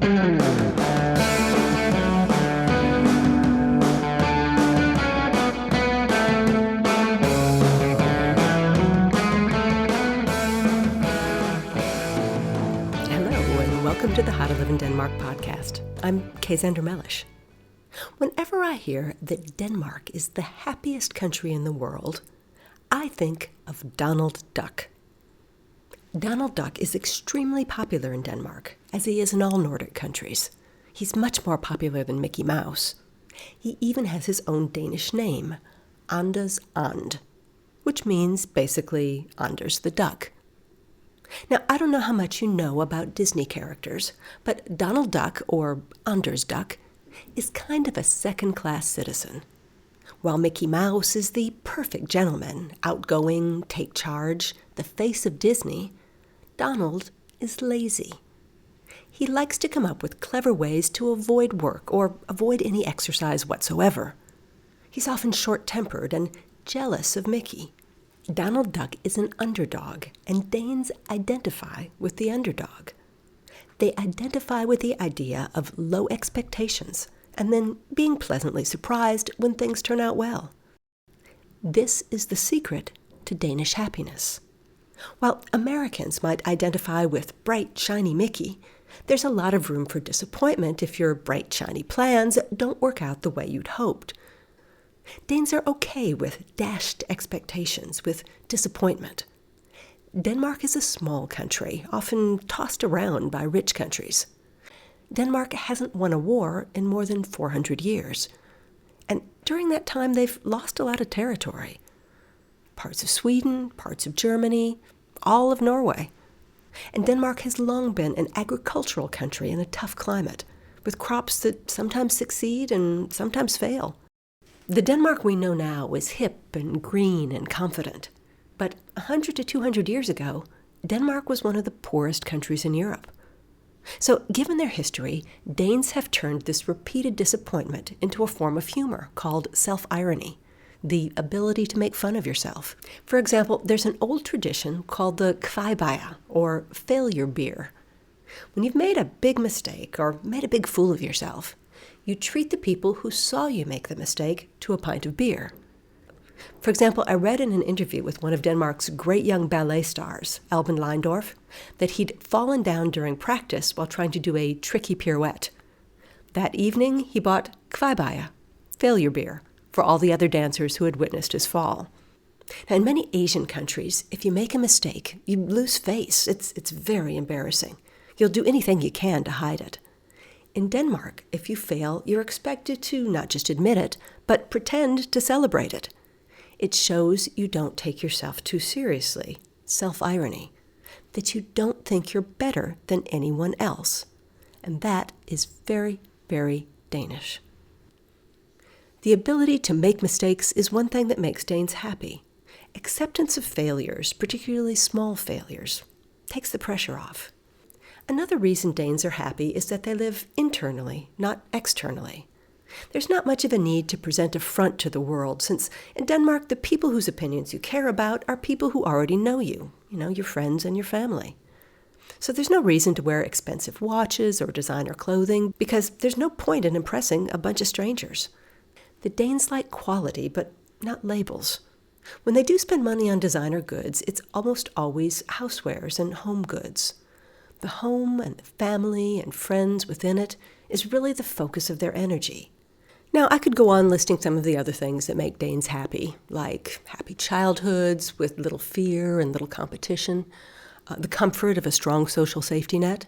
Welcome to the How to Live in Denmark podcast. I'm Kay Xander Mellish. Whenever I hear that Denmark is the happiest country in the world, I think of Donald Duck. Donald Duck is extremely popular in Denmark, as he is in all Nordic countries. He's much more popular than Mickey Mouse. He even has his own Danish name, Anders And, which means basically Anders the Duck. Now, I don't know how much you know about Disney characters, but Donald Duck, or Anders Duck, is kind of a second-class citizen. While Mickey Mouse is the perfect gentleman, outgoing, take charge, the face of Disney, Donald is lazy. He likes to come up with clever ways to avoid work or avoid any exercise whatsoever. He's often short-tempered and jealous of Mickey. Donald Duck is an underdog, and Danes identify with the underdog. They identify with the idea of low expectations and then being pleasantly surprised when things turn out well. This is the secret to Danish happiness. While Americans might identify with bright, shiny Mickey, there's a lot of room for disappointment if your bright, shiny plans don't work out the way you'd hoped. Danes are okay with dashed expectations, with disappointment. Denmark is a small country, often tossed around by rich countries. Denmark hasn't won a war in more than 400 years. And during that time, they've lost a lot of territory. Parts of Sweden, parts of Germany, all of Norway. And Denmark has long been an agricultural country in a tough climate, with crops that sometimes succeed and sometimes fail. The Denmark we know now is hip and green and confident. But 100 to 200 years ago, Denmark was one of the poorest countries in Europe. So, given their history, Danes have turned this repeated disappointment into a form of humor called self-irony, the ability to make fun of yourself. For example, there's an old tradition called the Kavaya, or failure beer. When you've made a big mistake or made a big fool of yourself, you treat the people who saw you make the mistake to a pint of beer. For example, I read in an interview with one of Denmark's great young ballet stars, Albin Leindorf, that he'd fallen down during practice while trying to do a tricky pirouette. That evening, he bought Kavaya, failure beer, for all the other dancers who had witnessed his fall. Now, in many Asian countries, if you make a mistake, you lose face. It's very embarrassing. You'll do anything you can to hide it. In Denmark, if you fail, you're expected to not just admit it, but pretend to celebrate it. It shows you don't take yourself too seriously, self-irony, that you don't think you're better than anyone else. And that is very, very Danish. The ability to make mistakes is one thing that makes Danes happy. Acceptance of failures, particularly small failures, takes the pressure off. Another reason Danes are happy is that they live internally, not externally. There's not much of a need to present a front to the world, since in Denmark, the people whose opinions you care about are people who already know you, your friends and your family. So there's no reason to wear expensive watches or designer clothing, because there's no point in impressing a bunch of strangers. The Danes like quality, but not labels. When they do spend money on designer goods, it's almost always housewares and home goods. The home and the family and friends within it is really the focus of their energy. Now, I could go on listing some of the other things that make Danes happy, like happy childhoods with little fear and little competition, the comfort of a strong social safety net.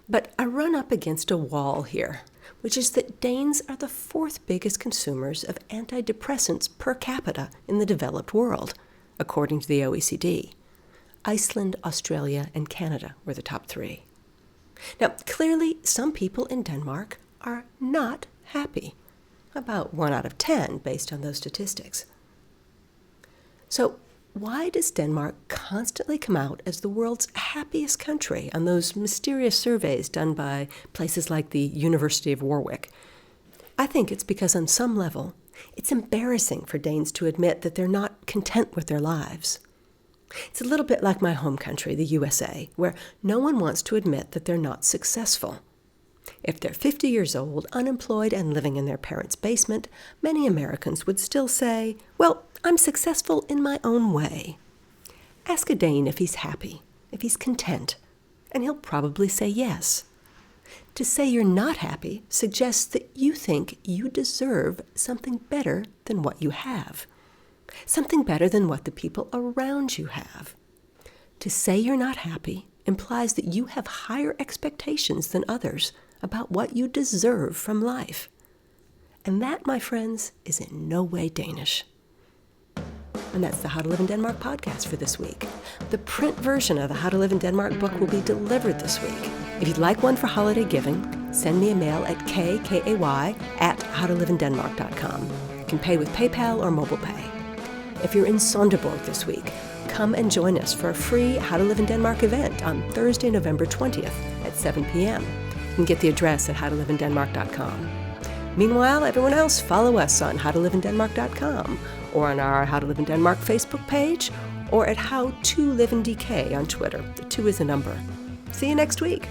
But I run up against a wall here, which is that Danes are the fourth biggest consumers of antidepressants per capita in the developed world, according to the OECD. Iceland, Australia, and Canada were the top three. Now, clearly, some people in Denmark are not happy. About 1 out of 10 based on those statistics. So, why does Denmark constantly come out as the world's happiest country on those mysterious surveys done by places like the University of Warwick? I think it's because on some level, it's embarrassing for Danes to admit that they're not content with their lives. It's a little bit like my home country, the USA, where no one wants to admit that they're not successful. If they're 50 years old, unemployed, and living in their parents' basement, many Americans would still say, well, I'm successful in my own way. Ask a Dane if he's happy, if he's content, and he'll probably say yes. To say you're not happy suggests that you think you deserve something better than what you have, something better than what the people around you have. To say you're not happy implies that you have higher expectations than others about what you deserve from life. And that, my friends, is in no way Danish. And that's the How to Live in Denmark podcast for this week. The print version of the How to Live in Denmark book will be delivered this week. If you'd like one for holiday giving, send me a mail at Kay, at howtoliveindenmark.com. You can pay with PayPal or mobile pay. If you're in Sonderborg this week, come and join us for a free How to Live in Denmark event on Thursday, November 20th at 7 p.m. You can get the address at howtoliveindenmark.com. Meanwhile, everyone else, follow us on howtoliveindenmark.com or on our How to Live in Denmark Facebook page or at How to Live in DK on Twitter. The 2 is a number. See you next week.